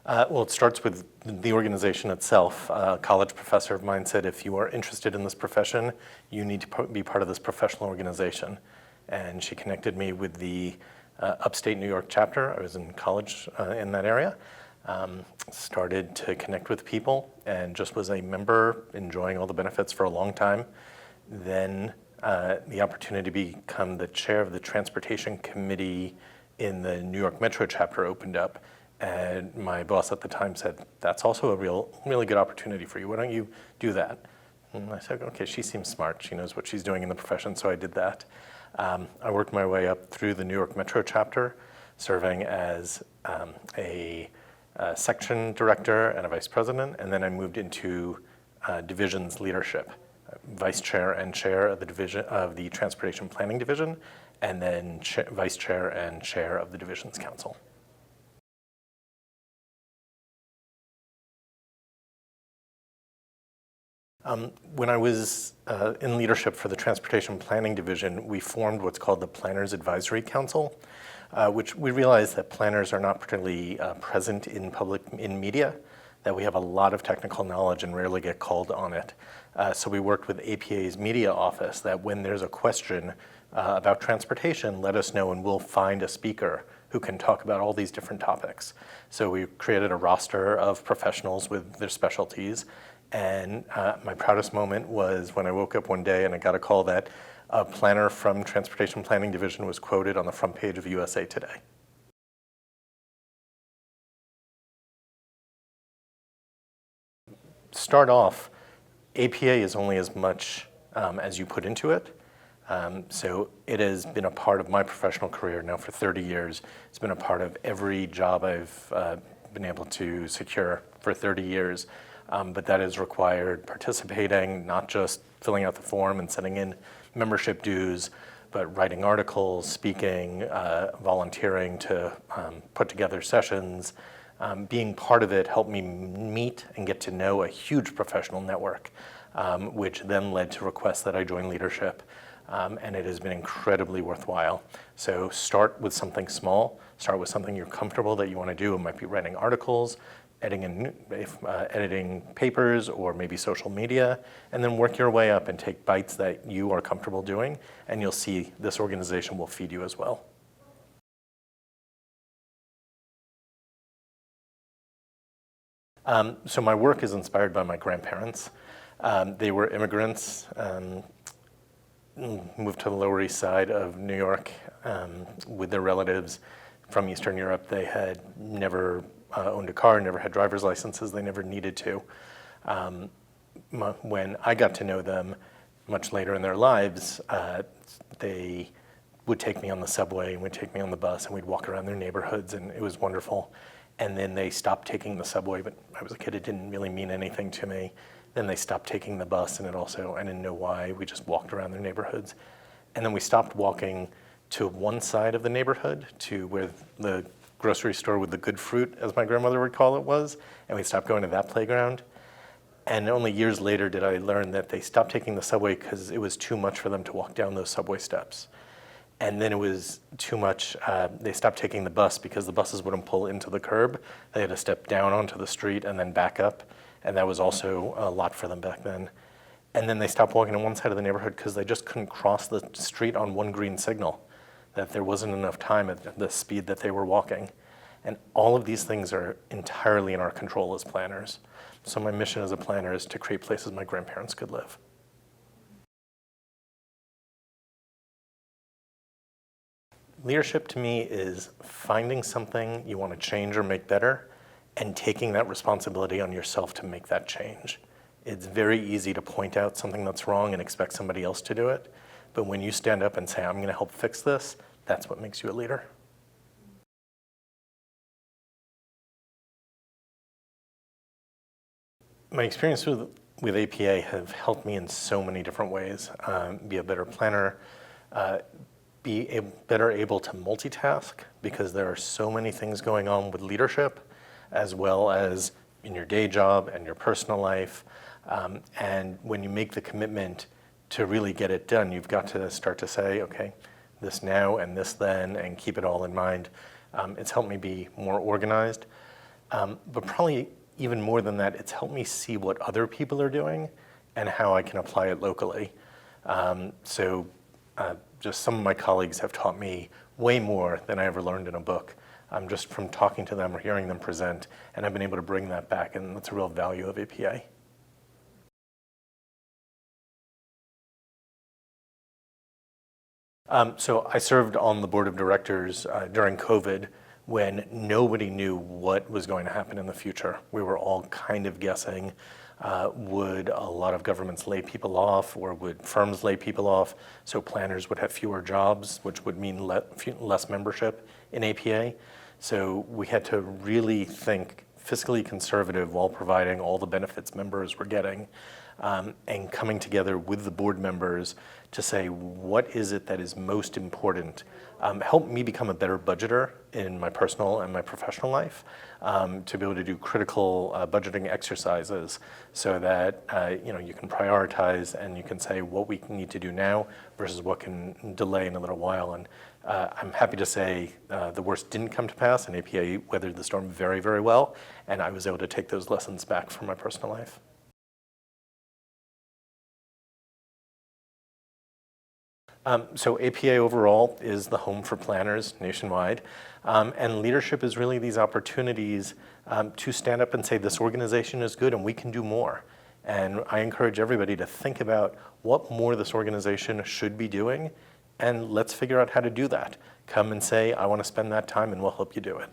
Well, it starts with the organization itself. A college professor of mine said, if you are interested in this profession, you need to be part of this professional organization. And she connected me with the upstate New York chapter. I was in college in that area. Started to connect with people and just was a member, enjoying all the benefits for a long time. Then the opportunity to become the chair of the transportation committee in the New York Metro chapter opened up. And my boss at the time said, that's also a really good opportunity for you. Why don't you do that? And I said, okay, she seems smart. She knows what she's doing in the profession, so I did that. I worked my way up through the New York Metro chapter, serving as a section director and a vice president, and then I moved into divisions leadership, vice chair and chair of the division of the transportation planning division, and then vice chair and chair of the divisions council. When I was in leadership for the Transportation Planning Division, we formed what's called the Planners Advisory Council, which we realized that planners are not particularly present in media, that we have a lot of technical knowledge and rarely get called on it. So we worked with APA's media office that when there's a question about transportation, let us know and we'll find a speaker who can talk about all these different topics. So we created a roster of professionals with their specialties. And my proudest moment was when I woke up one day and I got a call that a planner from Transportation Planning Division was quoted on the front page of USA Today. Start off, APA is only as much as you put into it. So it has been a part of my professional career now for 30 years. It's been a part of every job I've been able to secure for 30 years. But that has required participating, not just filling out the form and sending in membership dues, but writing articles, speaking, volunteering to put together sessions. Being part of it helped me meet and get to know a huge professional network, which then led to requests that I join leadership. And it has been incredibly worthwhile. So start with something small, start with something you're comfortable that you want to do. It might be writing articles, editing papers, or maybe social media, and then work your way up and take bites that you are comfortable doing, and you'll see this organization will feed you as well. So my work is inspired by my grandparents. They were immigrants, moved to the Lower East Side of New York with their relatives from Eastern Europe. They had never owned a car, never had driver's licenses, they never needed to. When I got to know them much later in their lives, they would take me on the subway and would take me on the bus and we'd walk around their neighborhoods and it was wonderful. And then they stopped taking the subway, but I was a kid, it didn't really mean anything to me. Then they stopped taking the bus and I didn't know why, we just walked around their neighborhoods. And then we stopped walking to one side of the neighborhood to where the grocery store with the good fruit, as my grandmother would call it, was, and we stopped going to that playground. And only years later did I learn that they stopped taking the subway because it was too much for them to walk down those subway steps. And then it was too much, they stopped taking the bus because the buses wouldn't pull into the curb. They had to step down onto the street and then back up, and that was also a lot for them back then. And then they stopped walking on one side of the neighborhood because they just couldn't cross the street on one green signal, that there wasn't enough time at the speed that they were walking. And all of these things are entirely in our control as planners. So my mission as a planner is to create places my grandparents could live. Leadership to me is finding something you want to change or make better and taking that responsibility on yourself to make that change. It's very easy to point out something that's wrong and expect somebody else to do it. But when you stand up and say, I'm going to help fix this, that's what makes you a leader. My experience with APA have helped me in so many different ways. Be a better planner, be better able to multitask, because there are so many things going on with leadership, as well as in your day job and your personal life. And when you make the commitment to really get it done, you've got to start to say, okay, this now and this then, and keep it all in mind. It's helped me be more organized. But probably even more than that, it's helped me see what other people are doing and how I can apply it locally. So just some of my colleagues have taught me way more than I ever learned in a book, just from talking to them or hearing them present, and I've been able to bring that back, and that's a real value of APA. So I served on the board of directors during COVID when nobody knew what was going to happen in the future. We were all kind of guessing, would a lot of governments lay people off, or would firms lay people off? So planners would have fewer jobs, which would mean less membership in APA. So we had to really think fiscally conservative while providing all the benefits members were getting, and coming together with the board members to say, what is it that is most important? Helped me become a better budgeter in my personal and my professional life, to be able to do critical budgeting exercises so that you can prioritize and you can say what we need to do now versus what can delay in a little while. And I'm happy to say the worst didn't come to pass, and APA weathered the storm very, very well, and I was able to take those lessons back from my personal life. So APA overall is the home for planners nationwide, and leadership is really these opportunities to stand up and say this organization is good and we can do more. And I encourage everybody to think about what more this organization should be doing, and let's figure out how to do that. Come and say, I want to spend that time, and we'll help you do it.